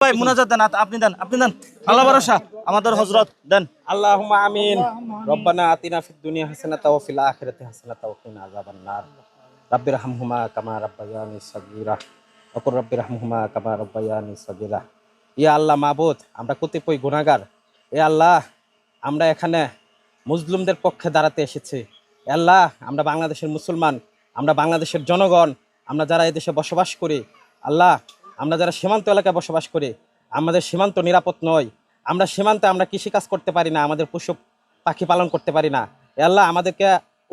ভাই মুনাজাত দেন, আপনি দেন আল্লাহ ভরসা আমাদের হযরত দেন। আল্লাহুম্মা আমিন। রব্বানা আতিনা ফিদ দুনিয়া হাসানাতাও ওয়া ফিল আখিরাতি হাসানাতাও ওয়া কিনা আযাবান্নার। রাব্বিরহামহুমা কামা রাব্বায়ানি সাগীরা ওয়া কুর রাব্বিরহামহুমা কামা রাব্বায়ানি সাগীরা। ইয়া আল্লাহ মাবুদ, আমরা কতিপয় গুনাহগার। এ আল্লাহ, আমরা এখানে মুসলিমদের পক্ষে দাঁড়াতে এসেছি। এ আল্লাহ, আমরা বাংলাদেশের মুসলমান, আমরা বাংলাদেশের জনগণ, আমরা যারা এদেশে বসবাস করি, আল্লাহ, আমরা যারা সীমান্ত এলাকায় বসবাস করি, আমাদের সীমান্ত নিরাপদ নয়। আমরা সীমান্তে আমরা কৃষিকাজ করতে পারি না, আমাদের পশু পাখি পালন করতে পারি না। এ আল্লাহ, আমাদেরকে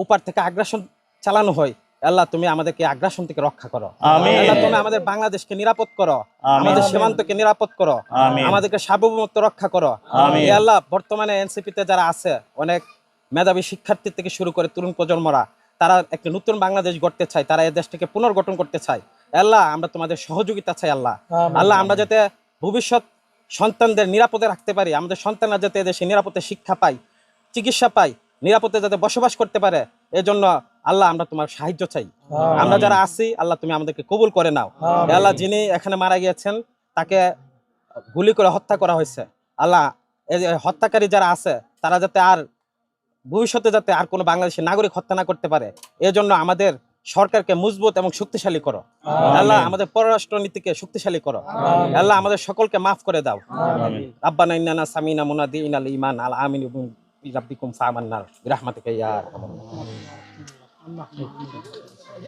উপর থেকে আগ্রাসন চালানো হয়। এ আল্লাহ, তুমি আমাদেরকে আগ্রাসন থেকে রক্ষা করো। আমিন। আল্লাহ, তুমি আমাদের বাংলাদেশকে নিরাপদ করো, আমিন। আমাদের সীমান্তকে নিরাপদ করো, আমিন। আমাদেরকে সার্বভৌমত্ব রক্ষা করো। আমিন। এ আল্লাহ, বর্তমানে এনসিপিতে যারা আছে, অনেক মেধাবী শিক্ষার্থী থেকে শুরু করে তরুণ প্রজন্মরা, তারা একটা নতুন বাংলাদেশ গড়তে চায়, তারা এই দেশটাকে পুনর্গঠন করতে চায়। আল্লাহ, আমরা তোমাদের সহযোগিতা চাই। আল্লাহ, আল্লাহ, আমরা যাতে ভবিষ্যৎ সন্তানদের নিরাপদে রাখতে পারি, আমাদের সন্তানরা যাতে এদেশে নিরাপদে শিক্ষা পায়, চিকিৎসা পায়, নিরাপদে যাতে বসবাস করতে পারে, এজন্য আল্লাহ আমরা তোমার সাহায্য চাই। আমরা যারা আছি, আল্লাহ তুমি আমাদেরকে কবুল করে নাও। আল্লাহ, যিনি এখানে মারা গিয়েছেন, তাকে গুলি করে হত্যা করা হয়েছে। আল্লাহ, এই যে হত্যাকারী যারা আছে, তারা যাতে আর ভবিষ্যতে যাতে আর কোনো বাংলাদেশের নাগরিক হত্যা না করতে পারে, এজন্য আমাদের সরকারকে মজবুত এবং শক্তিশালী করো। আল্লাহ, আমাদের পররাষ্ট্র নীতিকে শক্তিশালী করো। আল্লাহ, আমাদের সকলকে মাফ করে দাও। রাব্বানা ইন্নানা সামিনা মুনাদিনাল ঈমান আল আমিনু বিরাব্বিকুম ফাআমান্না বিরহমাতিকা ইয়া আরহামার রাহিমিন।